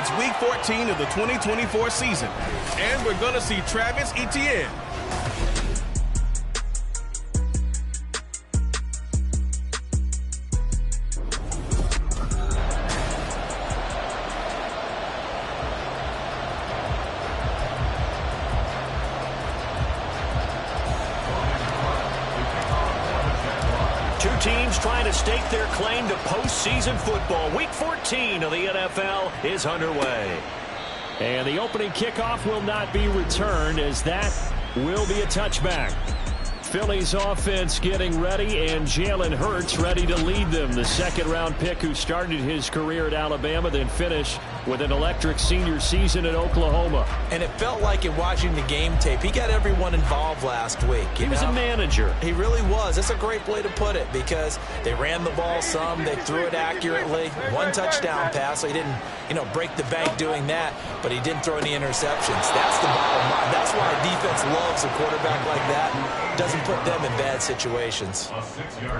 It's Week 14 of the 2024 season, and we're going to see Travis Etienne. Two teams trying to stake their claim to postseason football. Week 14 of the NFL is underway. And the opening kickoff will not be returned, as that will be a touchback. Philly's offense getting ready, and Jalen Hurts ready to lead them. The second-round pick who started his career at Alabama, then finished with an electric senior season at Oklahoma. And it felt like in watching the game tape, he got everyone involved last week. He was a manager. He really was. That's a great way to put it, because they ran the ball some, they threw it accurately. One touchdown pass, so he didn't, break the bank doing that, but he didn't throw any interceptions. That's the bottom line. That's why defense loves a quarterback like that. Doesn't put them in bad situations.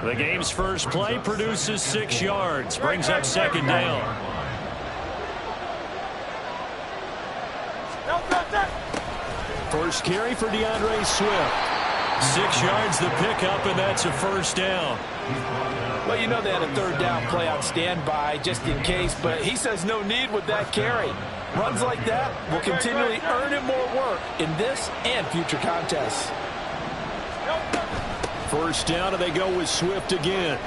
The game's first play produces 6 yards, brings up second down. First carry for DeAndre Swift. 6 yards the pickup, and that's a first down. Well, they had a third down play on standby just in case, but he says no need with that carry. Runs like that will continually earn him more work in this and future contests. First down, and they go with Swift again.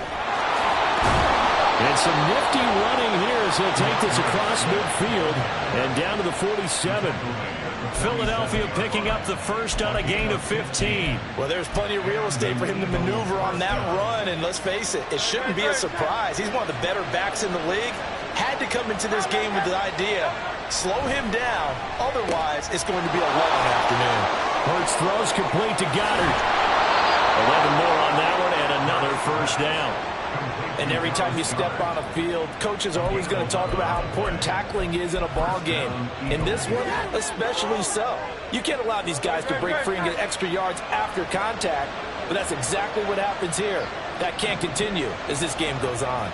And some nifty running here as he'll take this across midfield and down to the 47. Philadelphia picking up the first on a gain of 15. Well, there's plenty of real estate for him to maneuver on that run, and let's face it, it shouldn't be a surprise. He's one of the better backs in the league. Had to come into this game with the idea, slow him down, otherwise it's going to be a long afternoon. Hurts throws complete to Goddard. 11 more on that one, and another first down. And every time you step on a field, coaches are always going to talk about how important tackling is in a ball game. In this one, especially so. You can't allow these guys to break free and get extra yards after contact, but that's exactly what happens here. That can't continue as this game goes on.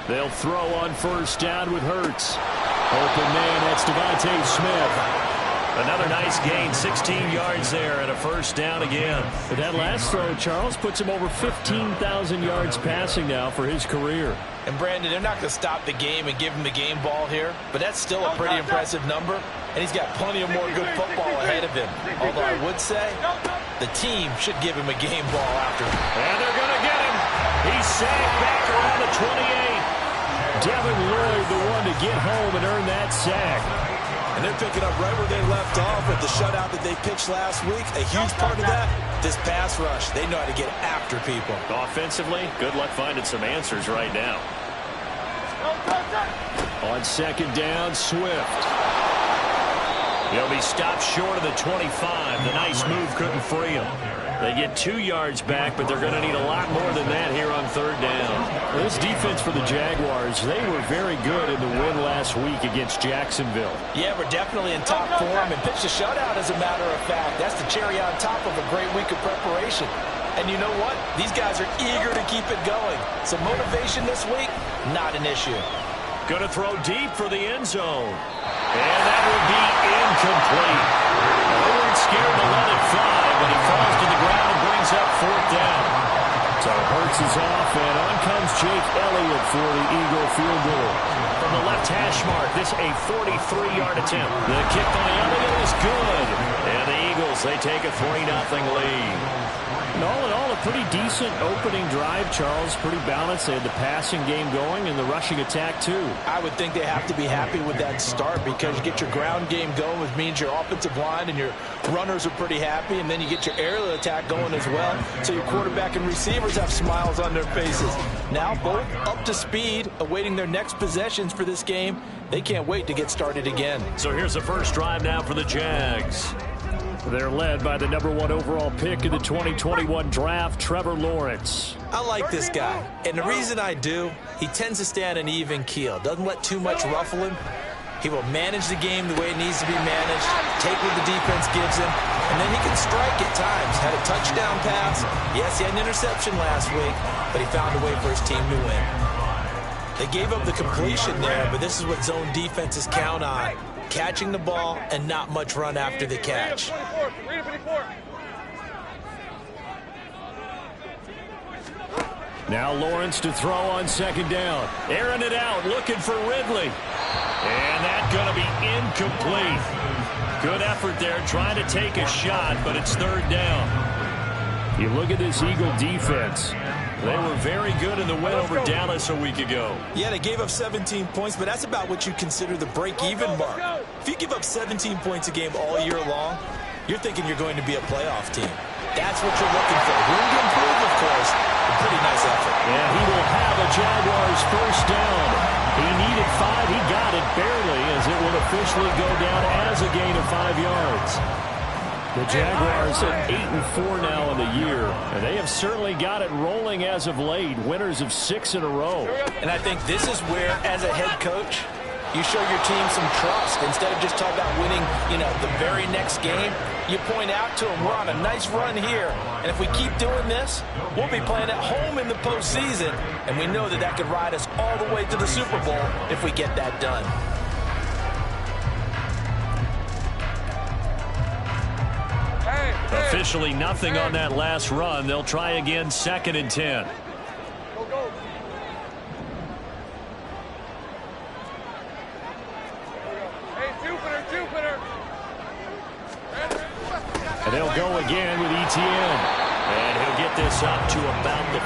They'll throw on first down with Hurts. Open man, that's Devontae Smith. Another nice gain, 16 yards there, and a first down again. But that last throw, Charles, puts him over 15,000 yards passing now for his career. And, Brandon, they're not going to stop the game and give him the game ball here, but that's still a pretty impressive number, and he's got plenty of more good football ahead of him. Although I would say the team should give him a game ball after. And they're going to get him. He's sacked back around the 28. Devin Lloyd, the one to get home and earn that sack. And they're picking up right where they left off with the shutout that they pitched last week. A huge part of that, this pass rush. They know how to get after people. Offensively, good luck finding some answers right now. On second down, Swift. He'll be stopped short of the 25. The nice move couldn't free him. They get 2 yards back, but they're going to need a lot more than that here on third down. This defense for the Jaguars, they were very good in the win last week against Jacksonville. Yeah, we're definitely in top form and pitched a shutout, as a matter of fact. That's the cherry on top of a great week of preparation. And you know what? These guys are eager to keep it going. So motivation this week, not an issue. Going to throw deep for the end zone. And that will be incomplete. They weren't scared to let it fly, but he falls to the ground and brings up fourth down. So Hurts is off, and on comes Jake Elliott for the Eagle field goal. From the left hash mark, this a 43-yard attempt. The kick by Elliott is good. And the Eagles, they take a 3-0 lead. And all in all, a pretty decent opening drive, Charles. Pretty balanced. They had the passing game going and the rushing attack, too. I would think they have to be happy with that start, because you get your ground game going, which means your offensive line and your runners are pretty happy, and then you get your aerial attack going as well, so your quarterback and receivers have smiles on their faces. Now both up to speed, awaiting their next possessions for this game. They can't wait to get started again. So here's the first drive now for the Jags. They're led by the #1 overall pick in the 2021 draft, Trevor Lawrence. I like this guy, and the reason I do, he tends to stay on an even keel. Doesn't let too much ruffle him. He will manage the game the way it needs to be managed, take what the defense gives him, and then he can strike at times. Had a touchdown pass. Yes, he had an interception last week, but he found a way for his team to win. They gave up the completion there, but this is what zone defenses count on. Catching the ball and not much run after the catch. Now Lawrence to throw on second down. Airing it out, looking for Ridley. And that's going to be incomplete. Good effort there, trying to take a shot, but it's third down. You look at this Eagle defense. They were very good in the win over Dallas a week ago. Yeah, they gave up 17 points, but that's about what you consider the break-even mark. If you give up 17 points a game all year long, you're thinking you're going to be a playoff team. That's what you're looking for. Room to improve, of course. A pretty nice effort. Yeah, he will have a Jaguars first down. He needed 5. He got it barely, as it will officially go down as a gain of 5 yards. The Jaguars at 8-4 now in the year, and they have certainly got it rolling as of late. Winners of 6 in a row. And I think this is where, as a head coach, you show your team some trust. Instead of just talking about winning, the very next game, you point out to them, we're on a nice run here, and if we keep doing this, we'll be playing at home in the postseason, and we know that could ride us all the way to the Super Bowl if we get that done. Officially nothing on that last run. They'll try again, 2nd and 10. And they'll go again with ETN. And he'll get this up to about the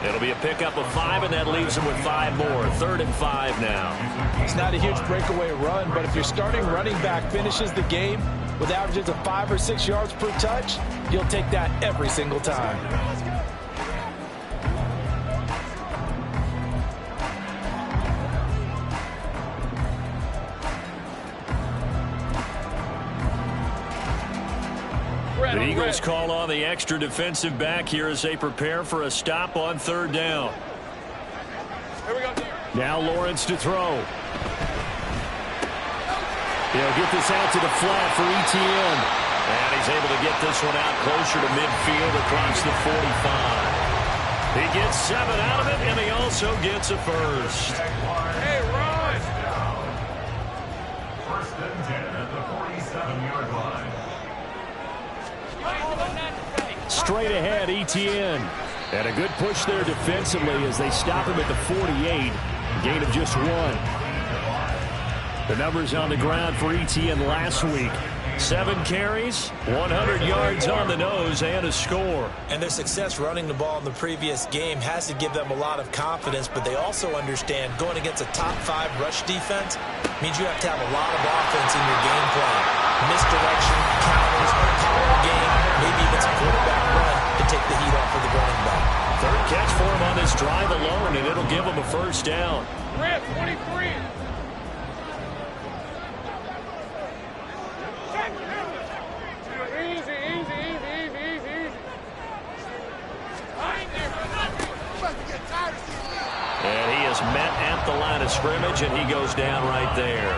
40. It'll be a pickup of 5, and that leaves him with 5 more. 3rd and 5 now. It's not a huge breakaway run, but if your starting running back finishes the game with averages of 5 or 6 yards per touch, you'll take that every single time. The Eagles call on the extra defensive back here as they prepare for a stop on 3rd down. Now Lawrence to throw. He'll get this out to the flat for ETN. And he's able to get this one out closer to midfield across the 45. He gets 7 out of it, and he also gets a first. Hey, Ron! First and 10 at the 47-yard line. Straight ahead, ETN. And a good push there defensively as they stop him at the 48. Gain of just 1. The numbers on the ground for ETN last week. 7 carries, 100 yards on the nose, and a score. And their success running the ball in the previous game has to give them a lot of confidence, but they also understand going against a top 5 rush defense means you have to have a lot of offense in your game plan. Misdirection, counters, power game, maybe even some quarterback run to take the heat off of the running back. 3rd catch for him on this drive alone, and it'll give him a first down. 23. And he is met at the line of scrimmage, and he goes down right there.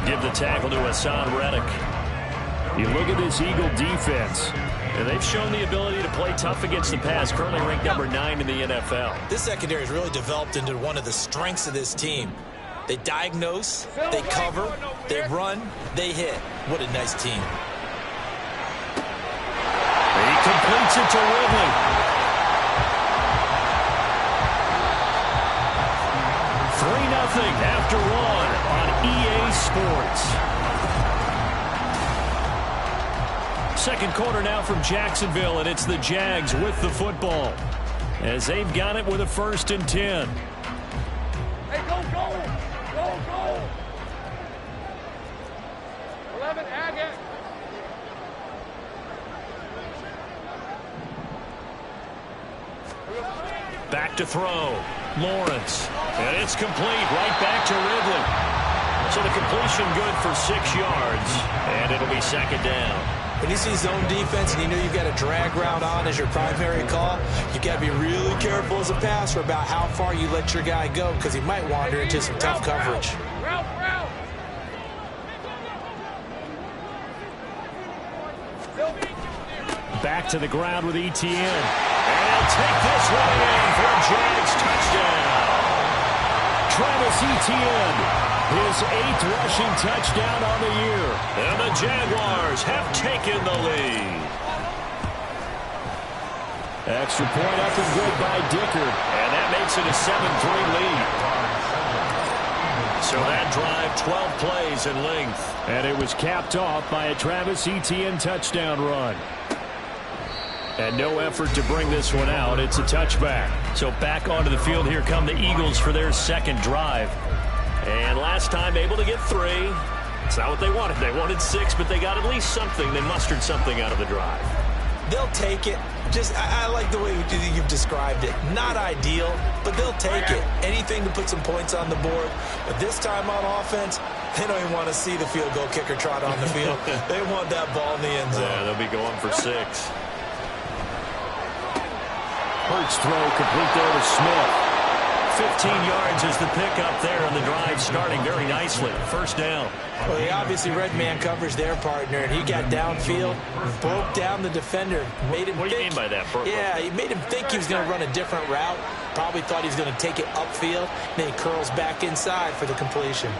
Give the tackle to Hassan Reddick. You look at this Eagle defense, and they've shown the ability to play tough against the pass, currently ranked number 9 in the NFL. This secondary has really developed into one of the strengths of this team. They diagnose, they cover, they run, they hit. What a nice team. And he completes it to Ridley. 3-0 after 1 on EA Sports. Second quarter now from Jacksonville, and it's the Jags with the football as they've got it with a 1st and 10. Hey, go, go! Go, go! 11, Agate. Back to throw. Lawrence. And it's complete right back to Ridley. So the completion good for 6 yards. And it'll be 2nd down. When you see zone defense and you know you've got a drag route on as your primary call, you've got to be really careful as a passer about how far you let your guy go because he might wander into some tough coverage. Back to the ground with ETN. And he'll take this one in for a Jags touchdown. Travis Etienne, his 8th rushing touchdown on the year. And the Jaguars have taken the lead. Extra point up and good by Dicker. And that makes it a 7-3 lead. So that drive, 12 plays in length. And it was capped off by a Travis Etienne touchdown run. And no effort to bring this one out. It's a touchback. So back onto the field, here come the Eagles for their second drive. And last time able to get 3. It's not what they wanted. They wanted 6, but they got at least something. They mustered something out of the drive. They'll take it. I like the way you've described it. Not ideal, but they'll take it. Anything to put some points on the board. But this time on offense, they don't even want to see the field goal kicker trot on the field. They want that ball in the end zone. Yeah, they'll be going for 6. Hurts throw complete there to Smith. 15 yards is the pickup there, and the drive starting very nicely. First down. Well, he obviously read man coverage their partner, and he got downfield, broke down the defender, made him What do you mean by that, Burke? Yeah, he made him think he was going to run a different route. Probably thought he was going to take it upfield. Then he curls back inside for the completion.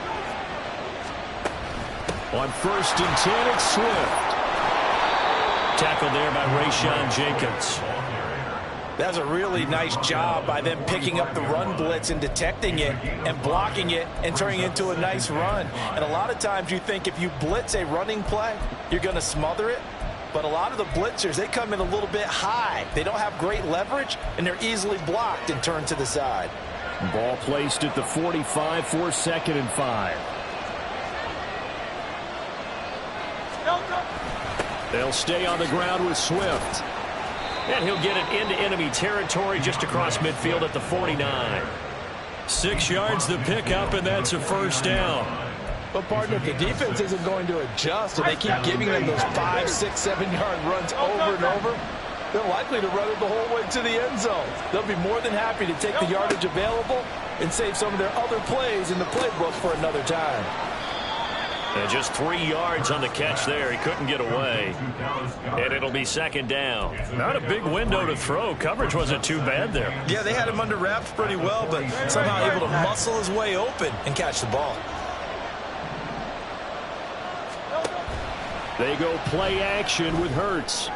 On 1st and 10, it's Swift. Tackled there by Rayshon Jenkins. That's a really nice job by them picking up the run blitz and detecting it and blocking it and turning it into a nice run. And a lot of times you think if you blitz a running play, you're going to smother it. But a lot of the blitzers, they come in a little bit high. They don't have great leverage, and they're easily blocked and turned to the side. Ball placed at the 45 for 2nd and 5. They'll stay on the ground with Swift. And he'll get it into enemy territory just across midfield at the 49. 6 yards the pickup, and that's a first down. But, partner, if the defense isn't going to adjust and they keep giving them those 5, 6, 7-yard runs over and over, they're likely to run it the whole way to the end zone. They'll be more than happy to take the yardage available and save some of their other plays in the playbook for another time. And just 3 yards on the catch there. He couldn't get away. And it'll be 2nd down. Not a big window to throw. Coverage wasn't too bad there. Yeah, they had him under wraps pretty well, but somehow able to muscle his way open and catch the ball. They go play action with Hurts.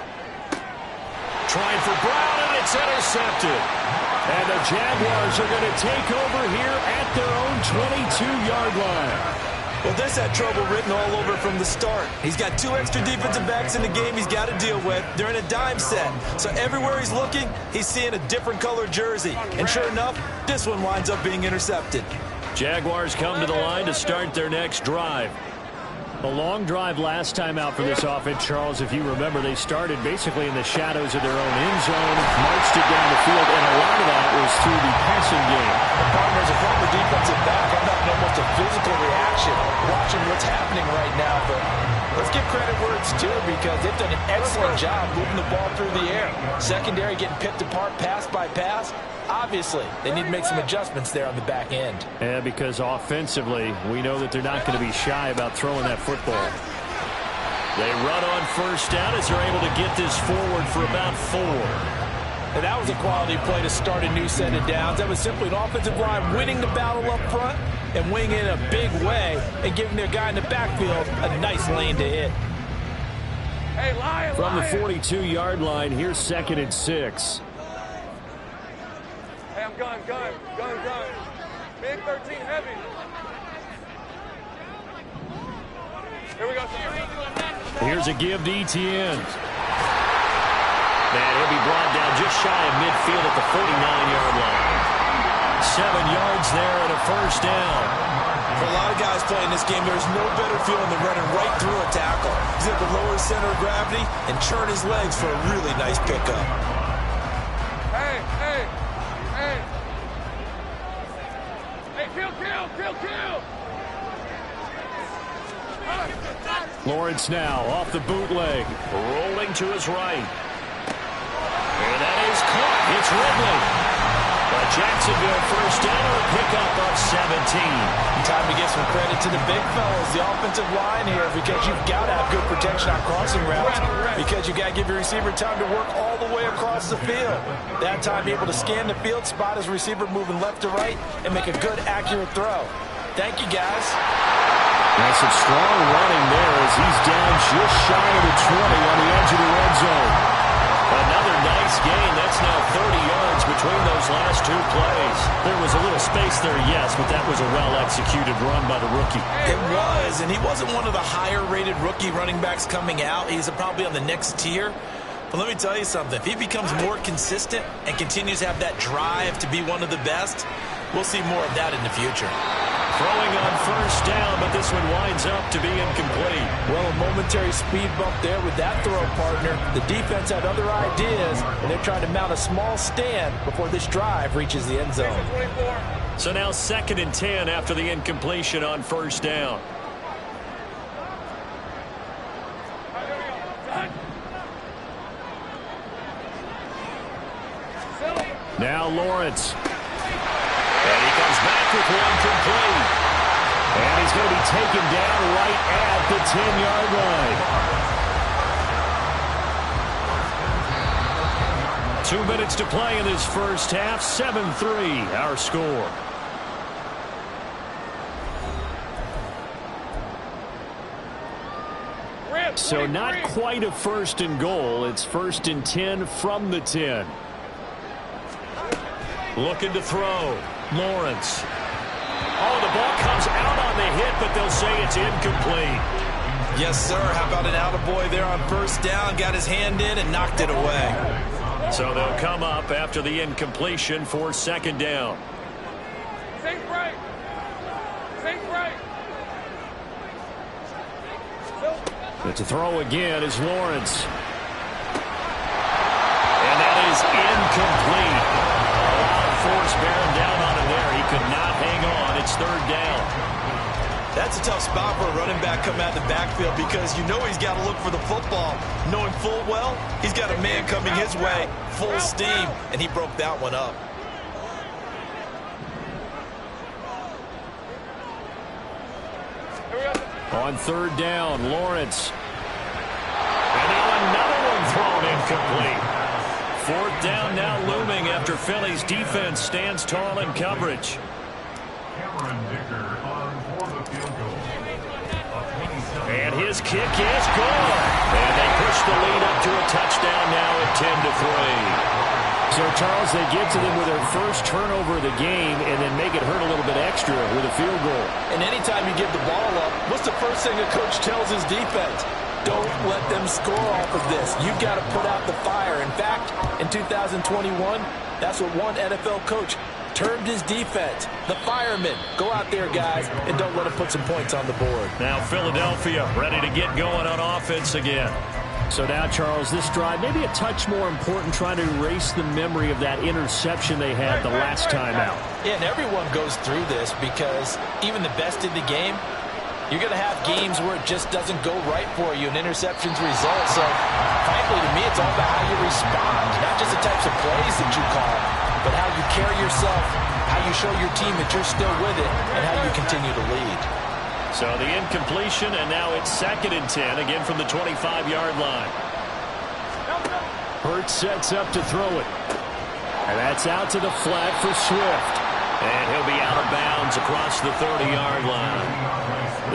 Trying for Brown, and it's intercepted. And the Jaguars are going to take over here at their own 22-yard line. Well, this had trouble written all over from the start. He's got 2 extra defensive backs in the game he's got to deal with. They're in a dime set. So everywhere he's looking, he's seeing a different color jersey. And sure enough, this one winds up being intercepted. Jaguars come to the line to start their next drive. A long drive last time out for this offense, Charles. If you remember, they started basically in the shadows of their own end zone, marched it down the field, and a lot of that was through the passing game. The partner is a former defensive back. I'm having almost a physical reaction watching what's happening right now. But let's give credit where it's due because they've done an excellent job moving the ball through the air. Secondary getting picked apart pass by pass. Obviously, they need to make some adjustments there on the back end. Yeah, because offensively, we know that they're not going to be shy about throwing that football. They run on first down as they're able to get this forward for about 4. And that was a quality play to start a new set of downs. That was simply an offensive line winning the battle up front and winning it in a big way and giving their guy in the backfield a nice lane to hit. From the 42-yard line, here's 2nd and 6. Hey, I'm gun. Big 13 heavy. Here we go. Here's a give to Etienne. And he'll be brought down just shy of midfield at the 49-yard line. 7 yards there and a first down. For a lot of guys playing this game, there's no better feeling than running right through a tackle. He's able to lower his center of gravity and churn his legs for a really nice pickup. Hey, kill. Lawrence now off the bootleg. Rolling to his right. And that is caught. It's Ridley. But Jackson Jacksonville first down, a pickup of 17. Time to give some credit to the big fellas, the offensive line here, because you've got to have good protection on crossing routes, because you've got to give your receiver time to work all the way across the field. That time, able to scan the field, spot his receiver moving left to right, and make a good, accurate throw. Thank you, guys. That's some strong running there as he's down just shy of the 20 on the edge of the red zone. Another nice gain. That's now 30 yards between those last two plays. There was a little space there, yes, but that was a well-executed run by the rookie. It was, and he wasn't one of the higher-rated rookie running backs coming out. He's probably on the next tier. But let me tell you something. If he becomes more consistent and continues to have that drive to be one of the best, we'll see more of that in the future. Throwing on first down, but this one winds up to be incomplete. Well, a momentary speed bump there with that throw, partner. The defense had other ideas, and they're trying to mount a small stand before this drive reaches the end zone. So now 2nd and 10 after the incompletion on first down. Now Lawrence. And he comes back with one complete. And he's going to be taken down right at the 10-yard line. 2 minutes to play in this first half. 7-3 our score. So not quite a 1st and goal. It's 1st and 10 from the 10. Looking to throw. Lawrence. Oh, the ball comes out on the hit, but they'll say it's incomplete. Yes, sir. How about an attaboy there on first down? Got his hand in and knocked it away. So they'll come up after the incompletion for 2nd down. Safe right. Safe right. But to throw again is Lawrence. And that is incomplete. Force bearing down on him there. He could not hang on. It's 3rd down. That's a tough spot for a running back coming out of the backfield because you know he's got to look for the football, knowing full well he's got a man coming his way, full steam, and he broke that one up. On 3rd down, Lawrence. And now another one thrown incomplete. 4th down now looming after Philly's defense stands tall in coverage. And his kick is good. And they push the lead up to a touchdown now at 10-3. So, Charles, they get to them with their first turnover of the game and then make it hurt a little bit extra with a field goal. And anytime you give the ball up, what's the first thing a coach tells his defense? Don't let them score off of this. You've got to put out the fire. In fact, in 2021, that's what one NFL coach termed his defense. The firemen. Go out there, guys, and don't let them put some points on the board. Now Philadelphia ready to get going on offense again. So now, Charles, this drive maybe a touch more important, trying to erase the memory of that interception they had the last time out. Yeah, and everyone goes through this because even the best in the game, you're going to have games where it just doesn't go right for you, and interceptions result. So, frankly, to me, it's all about how you respond, not just the types of plays that you call, but how you carry yourself, how you show your team that you're still with it, and how you continue to lead. So the incompletion, and now it's 2nd and 10, again from the 25-yard line. Hurts sets up to throw it. And that's out to the flat for Swift. And he'll be out of bounds across the 30-yard line.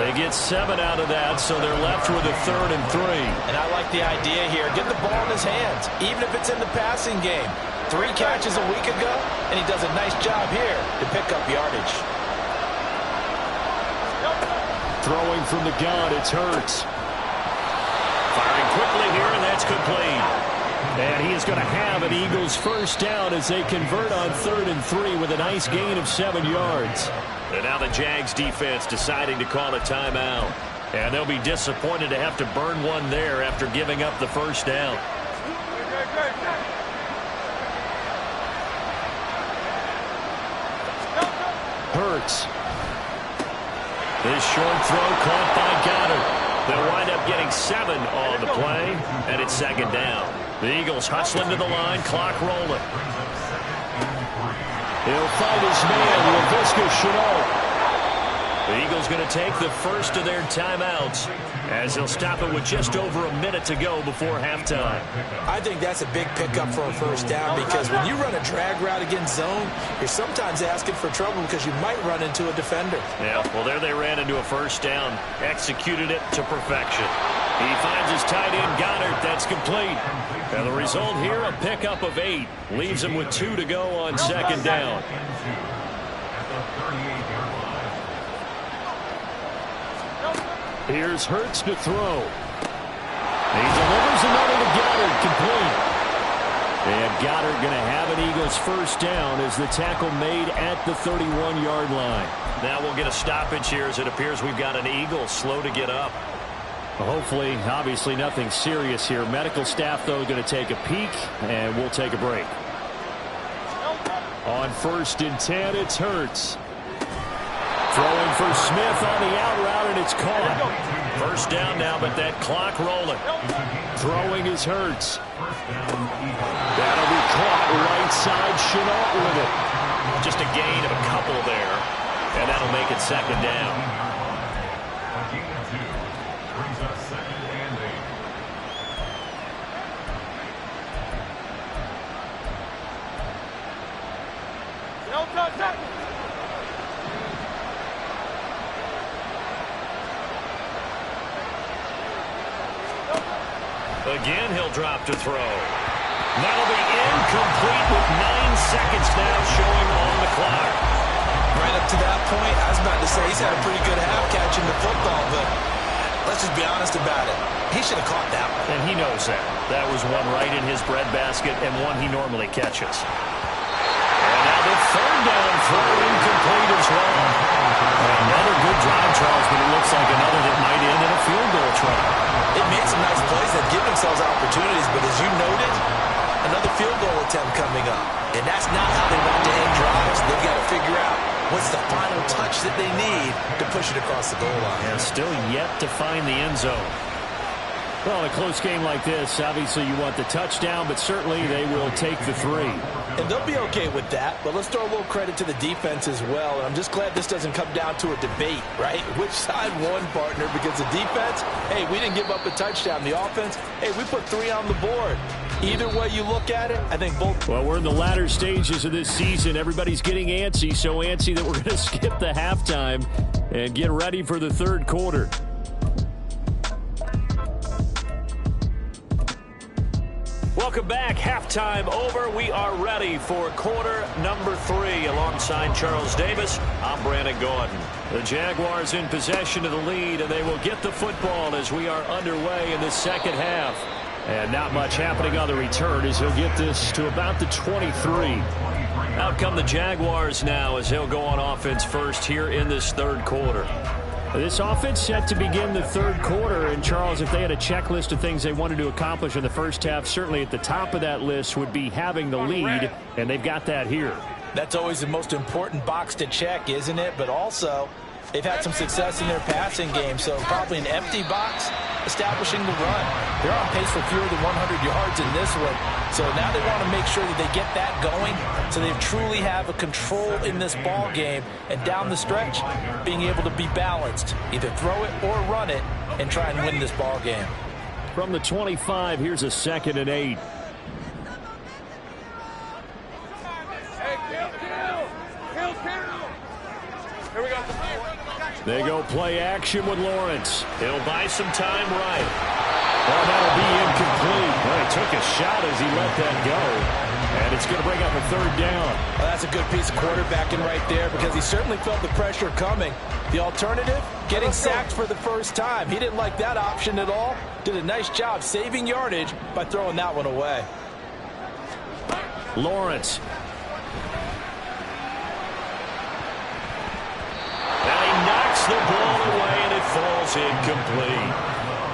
They get 7 out of that, so they're left with a 3rd and 3. And I like the idea here. Get the ball in his hands, even if it's in the passing game. 3 catches a week ago, and he does a nice job here to pick up yardage. Throwing from the gun, it's Hurts. Firing quickly here, and that's complete. And he is going to have an Eagles first down as they convert on 3rd and 3 with a nice gain of 7 yards. And now the Jags defense deciding to call a timeout. And they'll be disappointed to have to burn one there after giving up the first down. Hurts. This short throw caught by Goddard. They'll wind up getting 7 on the play, and it's 2nd down. The Eagles hustling to the line, clock rolling. He'll find his man, Laviska Shenault. The Eagles going to take the first of their timeouts as they'll stop it with just over a minute to go before halftime. I think that's a big pickup for a first down because when you run a drag route against zone, you're sometimes asking for trouble because you might run into a defender. Yeah, well, there they ran into a first down, executed it to perfection. He finds his tight end, Goddard. That's complete. And the result here, a pickup of 8. Leaves him with 2 to go on second down. Here's Hurts to throw. He delivers another to Goddard, complete. And Goddard going to have an Eagles first down as the tackle made at the 31-yard line. Now we'll get a stoppage here as it appears we've got an Eagle slow to get up. Hopefully, obviously nothing serious here. Medical staff, though, going to take a peek, and we'll take a break. On 1st and 10, it's Hurts. Throwing for Smith on the out route, and it's caught. First down now, but that clock rolling. Throwing is Hurts. That'll be caught right side. Shenault with it. Just a gain of a couple there, and that'll make it second down. Again, he'll drop to throw. That'll be incomplete with 9 seconds now showing on the clock. Right up to that point, I was about to say he's had a pretty good half catching the football, but let's just be honest about it. He should have caught that one. And he knows that. That was one right in his breadbasket and one he normally catches. And now the third down throw incomplete as well. Another good drive, Charles, but it looks like another that might end in a field goal try. It made some nice plays that give themselves opportunities, but as you noted, another field goal attempt coming up. And that's not how they want to end drives. They've got to figure out what's the final touch that they need to push it across the goal line. And still yet to find the end zone. Well, in a close game like this, obviously you want the touchdown, but certainly they will take the 3. And they'll be okay with that, but let's throw a little credit to the defense as well. And I'm just glad this doesn't come down to a debate, right? Which side won, partner? Because the defense, hey, we didn't give up a touchdown. The offense, hey, we put 3 on the board. Either way you look at it, I think both. Well, we're in the latter stages of this season. Everybody's getting antsy, so antsy that we're going to skip the halftime and get ready for the third quarter. Welcome back. Halftime over. We are ready for quarter number 3. Alongside Charles Davis, I'm Brandon Gordon. The Jaguars in possession of the lead, and they will get the football as we are underway in the second half. And not much happening on the return as he'll get this to about the 23. Out come the Jaguars now as he'll go on offense first here in this third quarter. This offense set to begin the third quarter, and Charles, if they had a checklist of things they wanted to accomplish in the first half, certainly at the top of that list would be having the lead, and they've got that here. That's always the most important box to check, isn't it? But also, they've had some success in their passing game, so probably an empty box, establishing the run. They're on pace for fewer than 100 yards in this one, so now they want to make sure that they get that going so they truly have a control in this ball game, and down the stretch, being able to be balanced, either throw it or run it, and try and win this ball game. From the 25, here's a 2nd and 8. Here we go. They go play action with Lawrence. He'll buy some time right. Well, that'll be incomplete. Well, he took a shot as he let that go. And it's going to bring up a 3rd down. Well, that's a good piece of quarterbacking right there because he certainly felt the pressure coming. The alternative, getting sacked for the first time. He didn't like that option at all. Did a nice job saving yardage by throwing that one away. Lawrence. Now he knocks the ball away and it falls incomplete.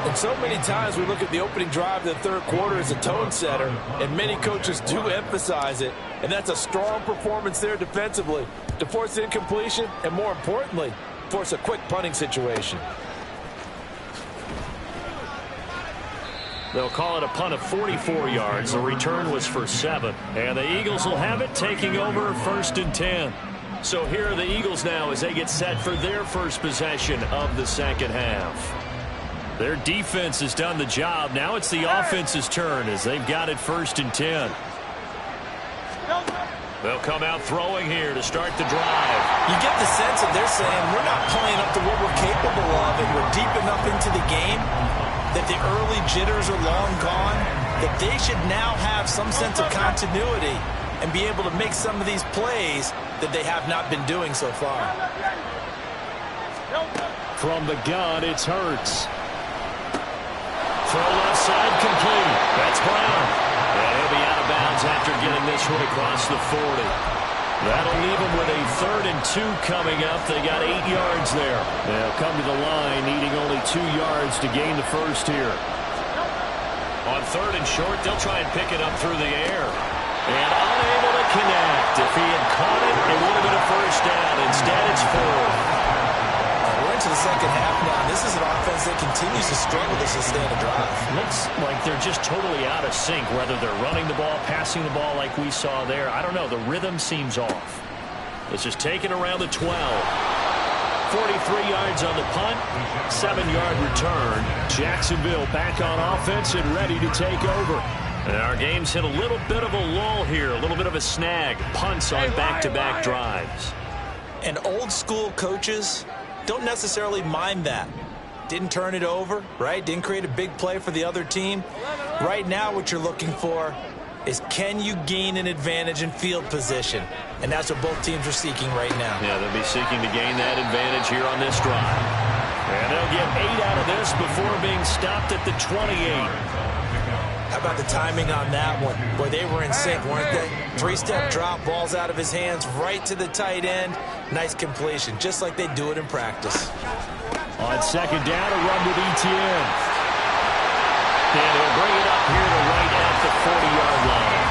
And so many times we look at the opening drive of the third quarter as a tone setter, and many coaches do emphasize it, and that's a strong performance there defensively to force incompletion and, more importantly, force a quick punting situation. They'll call it a punt of 44 yards. The return was for 7. And the Eagles will have it, taking over 1st and 10. So here are the Eagles now as they get set for their first possession of the second half. Their defense has done the job. Now it's the offense's turn as they've got it 1st and 10. They'll come out throwing here to start the drive. You get the sense that they're saying we're not playing up to what we're capable of, and we're deep enough into the game that the early jitters are long gone, that they should now have some sense of continuity and be able to make some of these plays that they have not been doing so far. From the gun, it's Hurts. Throw left side complete. That's Brown. And he'll be out of bounds after getting this one across the 40. That'll leave them with a 3rd and 2 coming up. They got 8 yards there. They'll come to the line needing only 2 yards to gain the first here. On 3rd and short, they'll try and pick it up through the air. And unable to connect. If he had caught it, it would have been a first down. Instead, it's 4. We're into the second half now. This is an offense that continues to struggle to sustain a drive. Looks like they're just totally out of sync, whether they're running the ball, passing the ball like we saw there. I don't know. The rhythm seems off. This is taken around the 12. 43 yards on the punt, 7-yard return. Jacksonville back on offense and ready to take over. And our game's hit a little bit of a lull here, a little bit of a snag. Punts on back-to-back drives. And old-school coaches don't necessarily mind that. Didn't turn it over, right? Didn't create a big play for the other team. Right now what you're looking for is, can you gain an advantage in field position? And that's what both teams are seeking right now. Yeah, they'll be seeking to gain that advantage here on this drive. And they'll get 8 out of this before being stopped at the 28. How about the timing on that one? Boy, they were in sync, weren't they? 3-step drop, balls out of his hands, right to the tight end. Nice completion, just like they do it in practice. On 2nd down, a run with Etienne. And he'll bring it up here to right at the 40-yard line.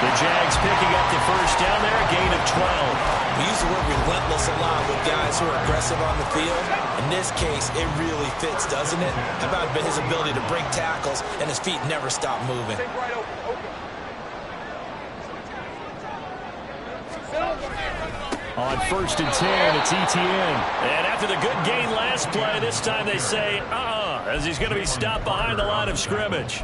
The Jags picking up the first down there, a gain of 12. We use the word relentless a lot with guys who are aggressive on the field. In this case, it really fits, doesn't it? How about his ability to break tackles and his feet never stop moving? On 1st and 10, it's Etienne. And after the good gain last play, this time they say, as he's going to be stopped behind the line of scrimmage.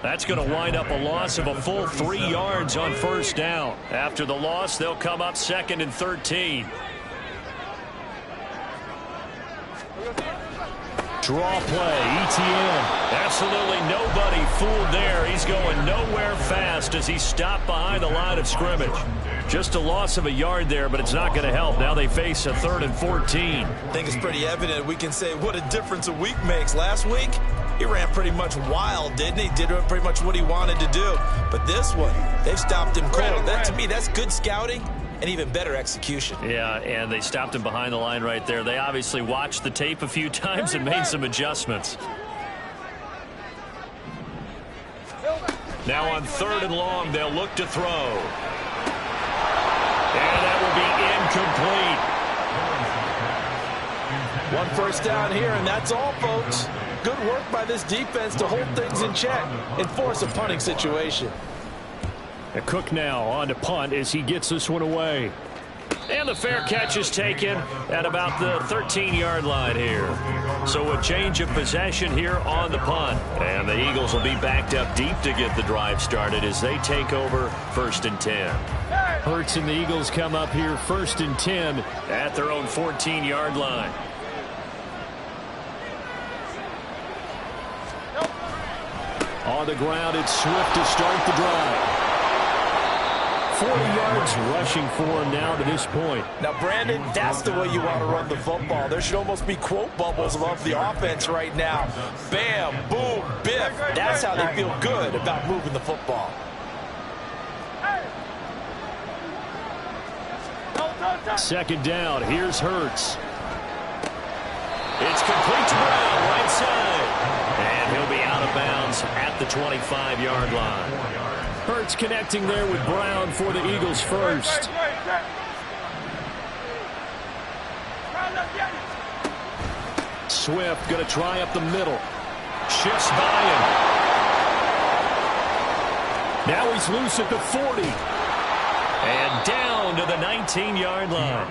That's going to wind up a loss of a full 3 yards on 1st down. After the loss, they'll come up 2nd and 13. Draw play, Etienne. Absolutely nobody fooled there. He's going nowhere fast as he's stopped behind the line of scrimmage. Just a loss of a yard there, but it's not going to help. Now they face a 3rd and 14. I think it's pretty evident. We can say what a difference a week makes. Last week, he ran pretty much wild, didn't he? Did pretty much what he wanted to do. But this one, they've stopped him cold. That, to me, that's good scouting and even better execution. Yeah, and they stopped him behind the line right there. They obviously watched the tape a few times and made some adjustments. Now on 3rd and long, they'll look to throw. And that will be incomplete. One first down here, and that's all, folks. Good work by this defense to hold things in check and force a punting situation. And Cook now on to punt as he gets this one away. And the fair catch is taken at about the 13-yard line here. So a change of possession here on the punt. And the Eagles will be backed up deep to get the drive started as they take over 1st and 10. Hurts and the Eagles come up here 1st and 10 at their own 14-yard line. On the ground, it's Swift to start the drive. 40 yards rushing for him now to this point. Now, Brandon, that's the way you want to run the football. There should almost be quote bubbles above the offense right now. Bam, boom, biff. That's how they feel good about moving the football. Second down, here's Hurts. It's complete to Brown, right side. And he'll be out of bounds at the 25-yard line. Hurts connecting there with Brown for the Eagles first. Swift going to try up the middle. Shifts by him. Now he's loose at the 40. And down to the 19-yard line.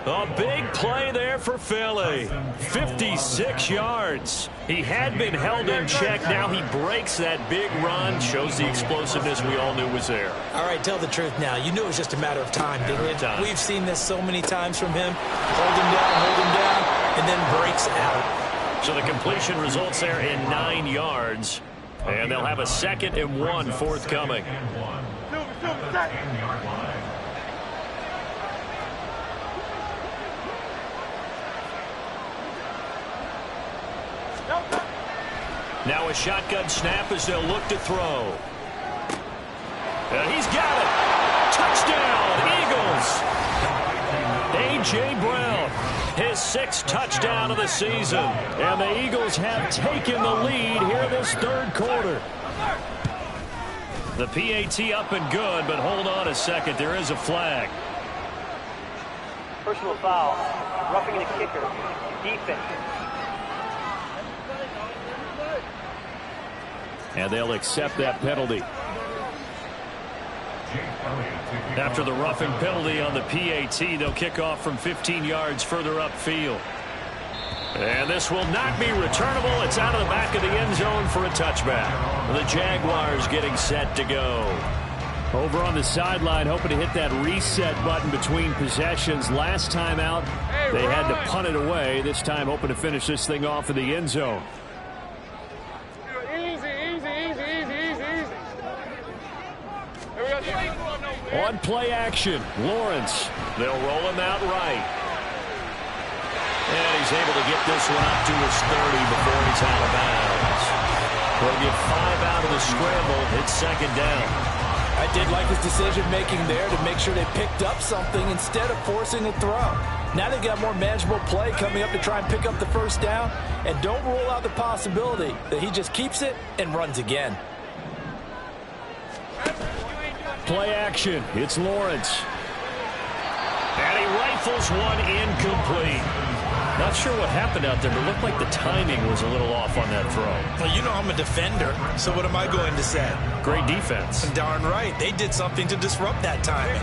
A big play there for Philly. 56 yards. He had been held in check. Now he breaks that big run. Shows the explosiveness we all knew was there. All right, tell the truth now. You knew it was just a matter of time, didn't you? We've seen this so many times from him. Hold him down, and then breaks out. So the completion results there in 9 yards. And they'll have a 2nd and 1 forthcoming. Now a shotgun snap as they'll look to throw. And he's got it. Touchdown, Eagles. A.J. Brown, his 6th touchdown of the season. And the Eagles have taken the lead here this 3rd quarter. The PAT up and good, but hold on a second. There is a flag. Personal foul. Roughing the kicker. Defense. And they'll accept that penalty. After the roughing penalty on the PAT, they'll kick off from 15 yards further upfield. And this will not be returnable. It's out of the back of the end zone for a touchback. The Jaguars getting set to go. Over on the sideline, hoping to hit that reset button between possessions. Last time out, they had to punt it away. This time, hoping to finish this thing off in the end zone. On play action, Lawrence. They'll roll him out right. And he's able to get this one up to his 30 before he's out of bounds. They'll get 5 out of the scramble. It's 2nd down. I did like his decision-making there to make sure they picked up something instead of forcing a throw. Now they've got more manageable play coming up to try and pick up the 1st down. And don't rule out the possibility that he just keeps it and runs again. Play action. It's Lawrence. And he rifles one incomplete. Not sure what happened out there, but it looked like the timing was a little off on that throw. Well, you know I'm a defender, so what am I going to say? Great defense. Darn right. They did something to disrupt that timing.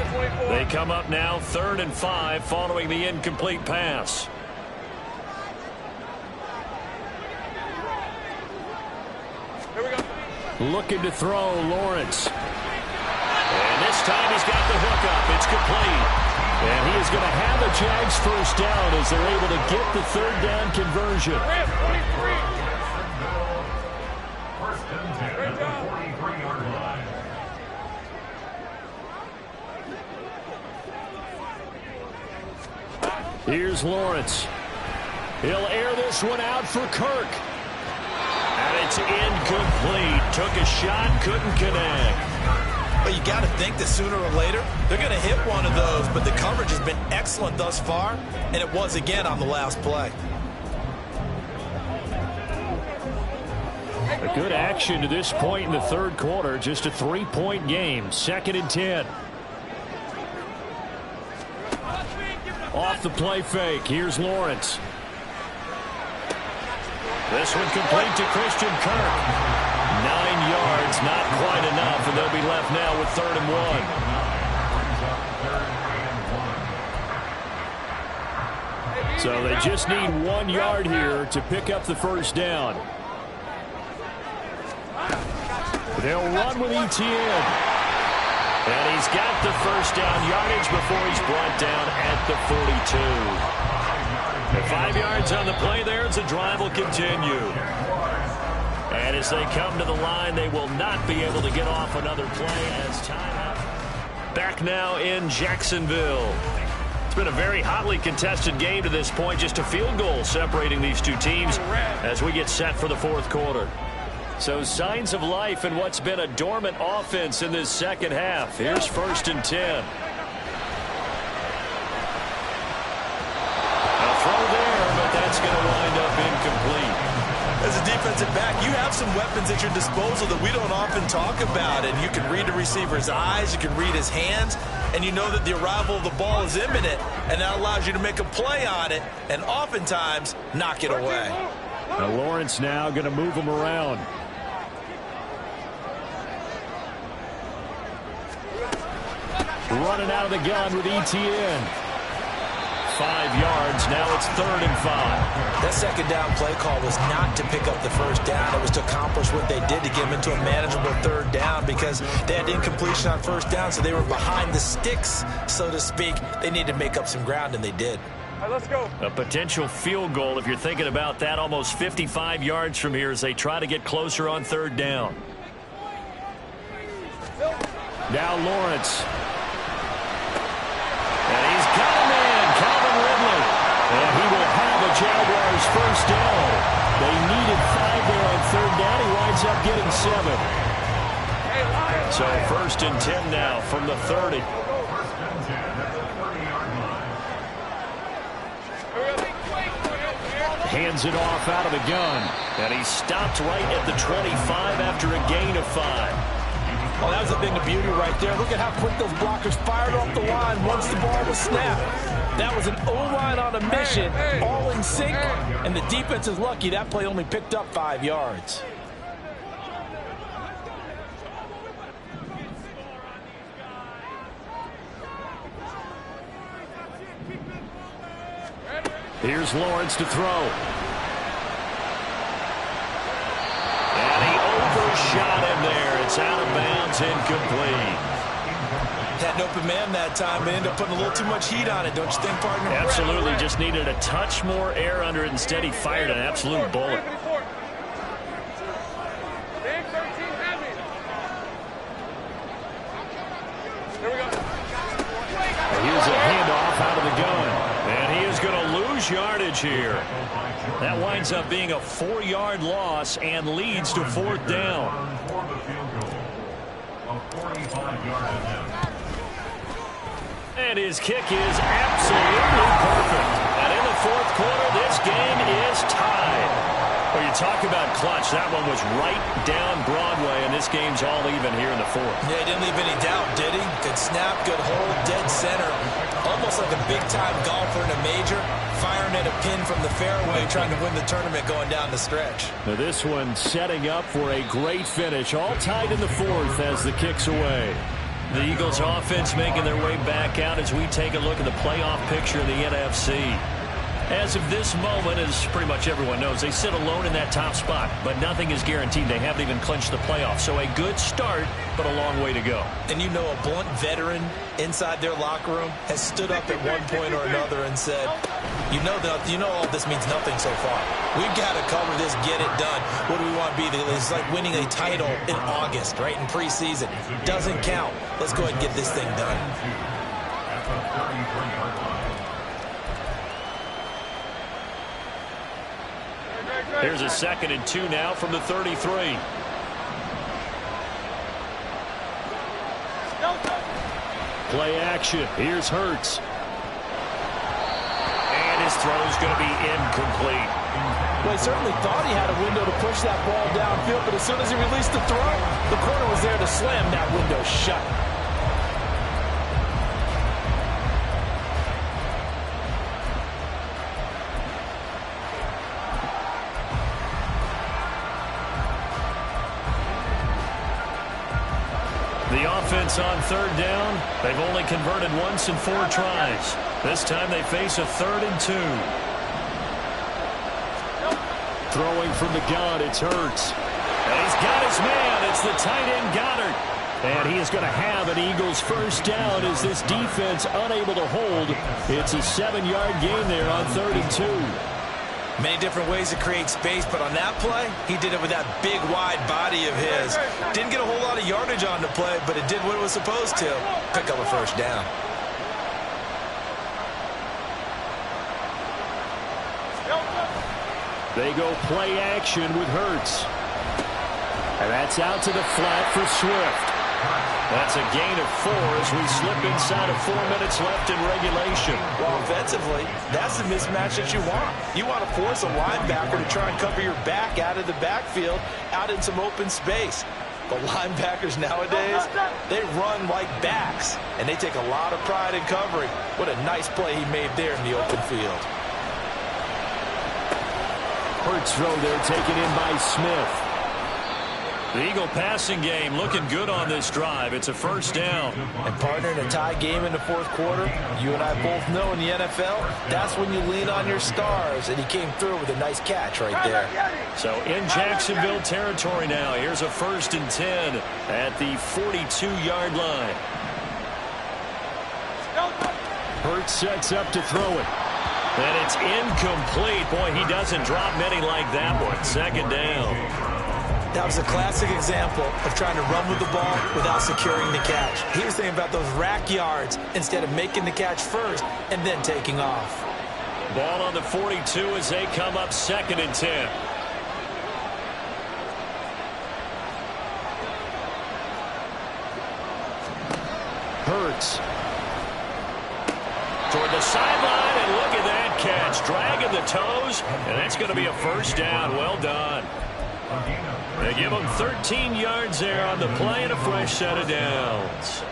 They come up now 3rd and 5 following the incomplete pass. Here we go. Looking to throw, Lawrence. And this time he's got the hook up. It's complete. And he is going to have a Jags 1st down as they're able to get the 3rd down conversion. Here's Lawrence. He'll air this one out for Kirk. And it's incomplete. Took a shot, couldn't connect. But you got to think that sooner or later, they're going to hit one of those. But the coverage has been excellent thus far, and it was again on the last play. A good action to this point in the 3rd quarter. Just a 3-point game. 2nd and 10. Off the play fake. Here's Lawrence. This one complete to Christian Kirk. 9 yards, not quite enough, and they'll be left now with 3rd and 1. So they just need 1 yard here to pick up the 1st down. They'll run with ETN. And he's got the 1st down yardage before he's brought down at the 42. And 5 yards on the play there as the drive will continue. And as they come to the line, they will not be able to get off another play as time. Back now in Jacksonville. It's been a very hotly contested game to this point. Just a field goal separating these two teams as we get set for the 4th quarter. So signs of life in what's been a dormant offense in this 2nd half. Here's 1st and 10. A throw there, but that's going to wind up incomplete. As a defensive back, you have some weapons at your disposal that we don't often talk about. And you can read the receiver's eyes, you can read his hands, and you know that the arrival of the ball is imminent, and that allows you to make a play on it and oftentimes knock it away. Now Lawrence now going to move him around. running out of the gun with ETN. 5 yards. Now it's 3rd and 5. That second down play call was not to pick up the first down. It was to accomplish what they did to get them into a manageable 3rd down because they had incompletion on first down, so they were behind the sticks, so to speak. They needed to make up some ground, and they did. All right, let's go. A potential field goal, if you're thinking about that, almost 55 yards from here as they try to get closer on 3rd down. Now Lawrence. And he's got him in, Calvin Ridley. And he will have a Jaguars first down. They needed 5 there on 3rd down. He winds up getting 7. So 1st and 10 now from the 30. Hands it off out of the gun. And he stopped right at the 25 after a gain of 5. Well, that was a thing of beauty right there. Look at how quick those blockers fired off the line once the ball was snapped. That was an O-line on a mission, all in sync, and the defense is lucky that play only picked up 5 yards. Here's Lawrence to throw. And he overshot him there. It's out of bounds, incomplete. Had an open man that time, but ended up putting a little too much heat on it, don't you think, partner? Absolutely, just needed a touch more air under it. Instead, he fired an absolute bullet. Big 13 heavy. Here we go. Here's a handoff out of the gun. And he is going to lose yardage here. That winds up being a 4-yard loss and leads to 4th down. And his kick is absolutely perfect. And in the 4th quarter, this game is tied. Well, you talk about clutch. That one was right down Broadway, and this game's all even here in the 4th. Yeah, he didn't leave any doubt, did he? Good snap, good hold, dead center. Almost like a big-time golfer in a major, firing at a pin from the fairway, trying to win the tournament going down the stretch. Now this one setting up for a great finish. All tied in the 4th as the kick's away. The Eagles offense making their way back out as we take a look at the playoff picture of the NFC. As of this moment, as pretty much everyone knows, they sit alone in that top spot, but nothing is guaranteed. They haven't even clinched the playoffs. So a good start, but a long way to go. And you know a blunt veteran inside their locker room has stood up at one point or another and said, you know all this means nothing so far. We've got to cover this, get it done. What do we want to be? It's like winning a title in August, right, in preseason. Doesn't count. Let's go ahead and get this thing done. Here's a 2nd and 2 now from the 33. Play action. Here's Hurts. And his throw's going to be incomplete. Well, he certainly thought he had a window to push that ball downfield, but as soon as he released the throw, the corner was there to slam that window shut. The offense on 3rd down, they've only converted once in 4 tries. This time they face a 3rd and 2. Throwing from the gun, it's Hurts. And he's got his man. It's the tight end Goddard. And he is going to have an Eagles first down as this defense unable to hold. It's a 7-yard gain there on 3rd and 2. Many different ways to create space, but on that play, he did it with that big, wide body of his. Didn't get a whole lot of yardage on the play, but it did what it was supposed to. Pick up a first down. They go play action with Hurts. And that's out to the flat for Swift. That's a gain of 4 as we slip inside of 4 minutes left in regulation. Well, offensively, that's the mismatch that you want. You want to force a linebacker to try and cover your back out of the backfield, out in some open space. But linebackers nowadays, they run like backs, and they take a lot of pride in covering. What a nice play he made there in the open field. Hurts throw there taken in by Smith. The Eagle passing game looking good on this drive. It's a first down. And partner, in a tie game in the fourth quarter, you and I both know in the NFL, that's when you lean on your stars. And he came through with a nice catch right there. So in Jacksonville territory now. Here's a 1st and 10 at the 42-yard line. Hurts sets up to throw it. And it's incomplete. Boy, he doesn't drop many like that one. 2nd down. That was a classic example of trying to run with the ball without securing the catch. He was thinking about those rack yards instead of making the catch first and then taking off. Ball on the 42 as they come up 2nd and 10. Hurts. Toward the sideline, and look at that catch. Dragging the toes, and that's going to be a first down. Well done. They give him 13 yards there on the play and a fresh set of downs.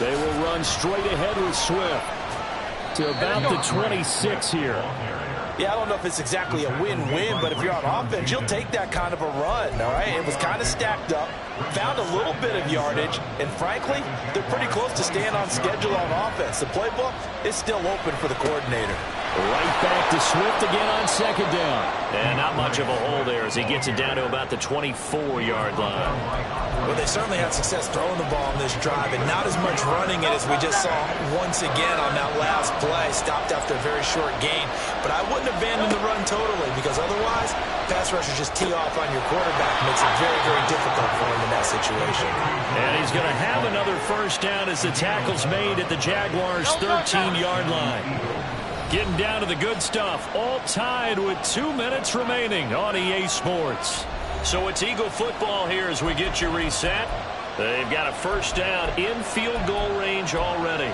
They will run straight ahead with Swift to about the 26 here. Yeah, I don't know if it's exactly a win-win, but if you're on offense, you'll take that kind of a run, all right? It was kind of stacked up, found a little bit of yardage, and frankly, they're pretty close to staying on schedule on offense. The playbook is still open for the coordinator. Right back to Swift again on 2nd down. And not much of a hole there as he gets it down to about the 24-yard line. Well, they certainly had success throwing the ball on this drive and not as much running it as we just saw once again on that last play. Stopped after a very short gain. But I wouldn't abandon the run totally because otherwise, pass rushers just tee off on your quarterback. Makes it very, very difficult for him in that situation. And he's going to have another first down as the tackle's made at the Jaguars' 13-yard line. Getting down to the good stuff, all tied with 2 minutes remaining on EA Sports. So it's Eagle football here as we get you reset. They've got a first down in field goal range already.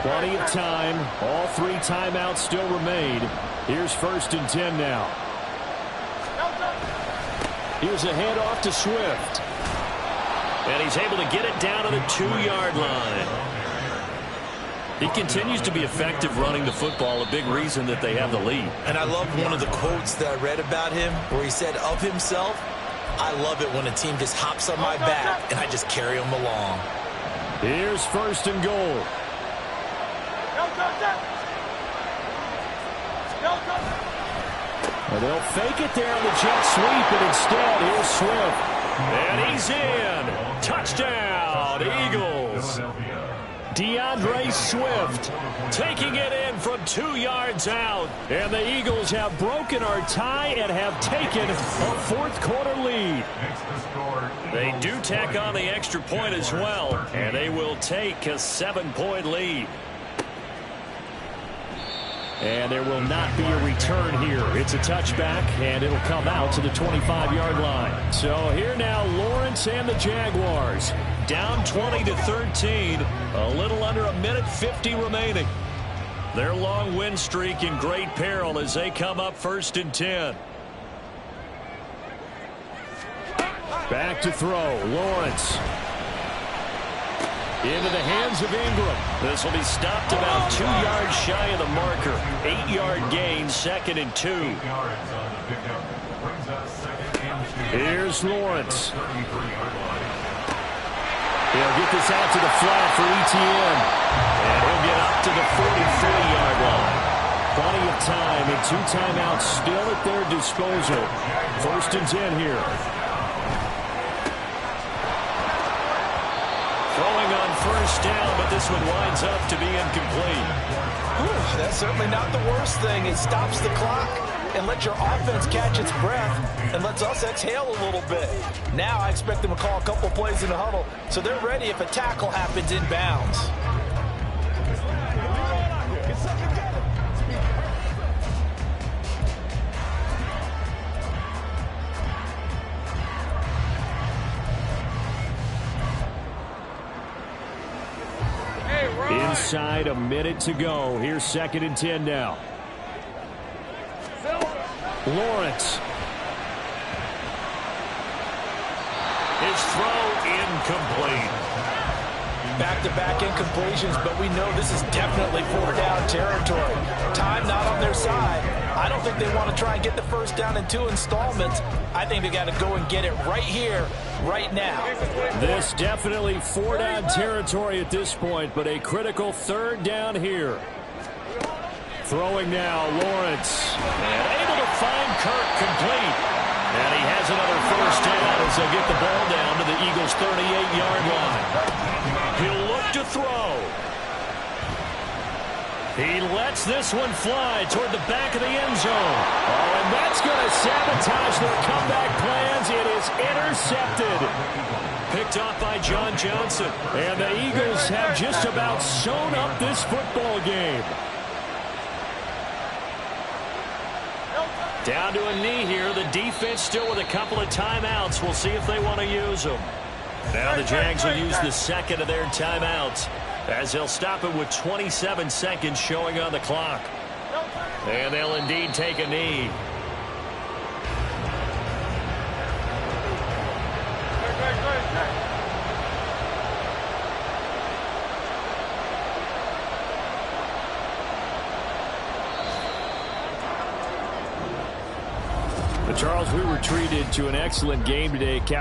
Plenty of time. All 3 timeouts still remain. Here's 1st and 10 now. Here's a handoff to Swift. And he's able to get it down to the 2-yard line. He continues to be effective running the football, a big reason that they have the lead. And I love one of the quotes that I read about him where he said of himself, I love it when a team just hops on my back and I just carry them along. Here's 1st and goal. Well, they'll fake it there on the jet sweep, but instead, here's Swift. And he's in. Touchdown, Eagles. DeAndre Swift taking it in from 2 yards out. And the Eagles have broken our tie and have taken a 4th quarter lead. They do tack on the extra point as well, and they will take a 7-point lead. And there will not be a return here. It's a touchback, and it'll come out to the 25-yard line. So here now, Lawrence and the Jaguars. Down 20-13, a little under a minute 50 remaining. Their long win streak in great peril as they come up 1st and 10. Back to throw, Lawrence. Into the hands of Ingram. This will be stopped about 2 yards shy of the marker. 8-yard gain, 2nd and 2. Here's Lawrence. He'll get this out to the flat for ETN. And he'll get up to the 43-yard line. Plenty of time and 2 timeouts still at their disposal. 1st and 10 here. Throwing on 1st down, but this one winds up to be incomplete. Whew, that's certainly not the worst thing. It stops the clock and lets your offense catch its breath and lets us exhale a little bit. Now I expect them to call a couple plays in the huddle so they're ready if a tackle happens inbounds. Inside a minute to go. Here's 2nd and 10 now. Lawrence. His throw incomplete. back-to-back incompletions, but we know this is definitely 4-down territory. Time not on their side. I don't think they want to try and get the first down in 2 installments. I think they got to go and get it right here, right now. This definitely 4-down territory at this point, but a critical 3rd down here. Throwing now, Lawrence. And able to find Kirk complete. And he has another first down as they get the ball down to the Eagles' 38-yard line. He'll look to throw. He lets this one fly toward the back of the end zone. Oh, and that's going to sabotage their comeback plans. It is intercepted. Picked off by John Johnson. And the Eagles have just about sewn up this football game. Down to a knee here. The defense still with a couple of timeouts. We'll see if they want to use them. Now the Jags will use the second of their timeouts as they'll stop it with 27 seconds showing on the clock. And they'll indeed take a knee. But Charles, we were treated to an excellent game today.